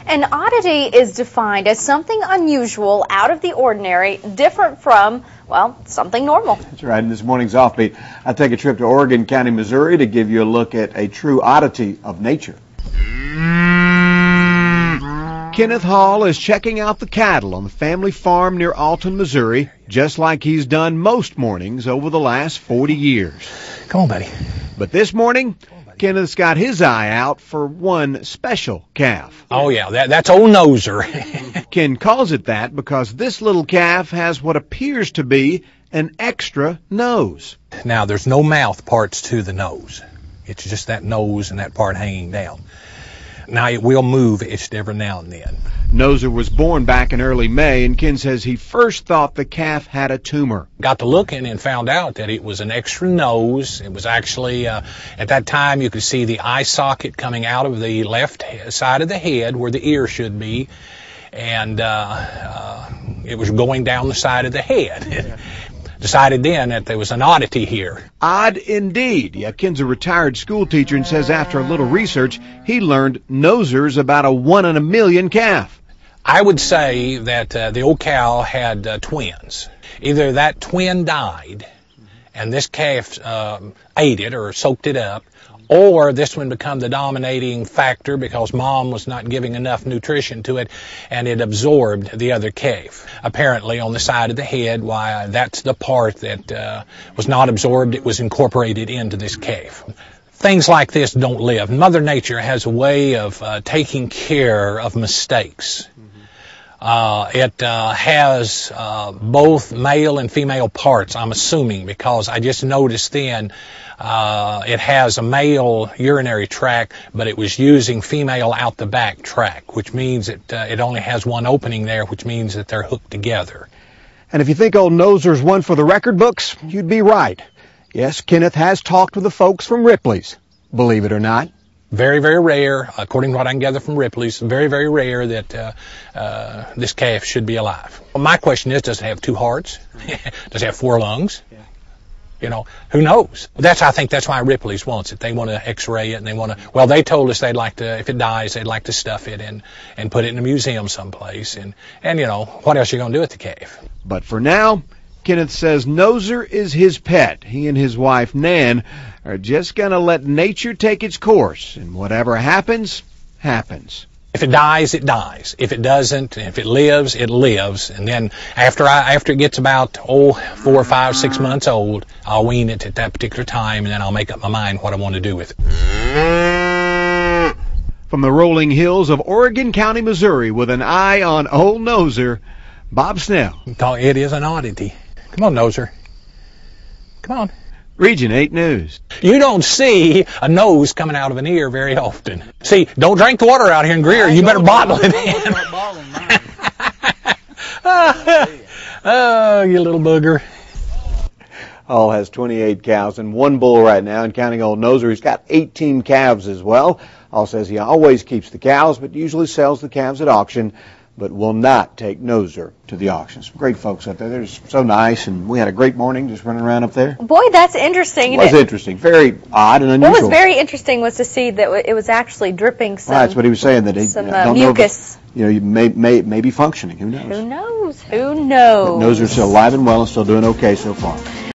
An oddity is defined as something unusual, out of the ordinary, different from, well, something normal. That's right. In this morning's Offbeat, I take a trip to Oregon County, Missouri to give you a look at a true oddity of nature. Kenneth Hall is checking out the cattle on the family farm near Alton, Missouri, just like he's done most mornings over the last 40 years. Come on, buddy. But this morning, Kenneth's got his eye out for one special calf. Oh, yeah, that's old Noser. Ken calls it that because this little calf has what appears to be an extra nose. Now, there's no mouth parts to the nose. It's just that nose and that part hanging down. Now, it will move just every now and then. Noser was born back in early May, and Ken says he first thought the calf had a tumor. Got to looking and found out that it was an extra nose. It was actually, at that time, you could see the eye socket coming out of the left side of the head where the ear should be, and it was going down the side of the head. Decided then that there was an oddity here. Odd indeed. Yeah, Ken's a retired school teacher and says after a little research, he learned Noser's about a 1 in a million calf. I would say that the old cow had twins. Either that twin died and this calf ate it or soaked it up, or this one became the dominating factor because mom was not giving enough nutrition to it and it absorbed the other calf. Apparently on the side of the head, why that's the part that was not absorbed, it was incorporated into this calf. Things like this don't live. Mother Nature has a way of taking care of mistakes. It has both male and female parts, I'm assuming, because I just noticed then it has a male urinary tract, but it was using female out the back tract, which means it only has one opening there, which means that they're hooked together. And if you think old Noser's one for the record books, you'd be right. Yes, Kenneth has talked with the folks from Ripley's, believe it or not. Very, very rare, according to what I can gather from Ripley's, very, very rare that this calf should be alive. Well, my question is, does it have 2 hearts? Does it have 4 lungs? Yeah. You know, who knows? I think that's why Ripley's wants it. They want to x-ray it, and they want to, well, they told us they'd like to, if it dies, they'd like to stuff it and put it in a museum someplace. And you know, what else are you going to do with the calf? But for now, Kenneth says Noser is his pet. He and his wife, Nan, are just going to let nature take its course, and whatever happens, happens. If it dies, it dies. If it doesn't, if it lives, it lives. And then after it gets about 4, 5, 6 months old, I'll wean it at that particular time, and then I'll make up my mind what I want to do with it. From the rolling hills of Oregon County, Missouri, with an eye on old Noser, Bob Snell. It is an oddity. Come on, Noser. Come on. Region 8 News. You don't see a nose coming out of an ear very often. See, don't drink the water out here in Greer. You better bottle it in. Oh, you little booger. Hall has 28 cows and 1 bull right now, and counting old Noser, he's got 18 calves as well. Hall says he always keeps the cows, but usually sells the calves at auction, but will not take Noser to the auction. Some great folks up there. They're just so nice, and we had a great morning just running around up there. Boy, that's interesting. It was interesting. Very odd and unusual. What was very interesting was to see that it was actually dripping some. Right, that's what he was saying, that he don't mucus. Know if you may be functioning. Who knows? Who knows? Who knows? But Noser's still alive and well and still doing okay so far.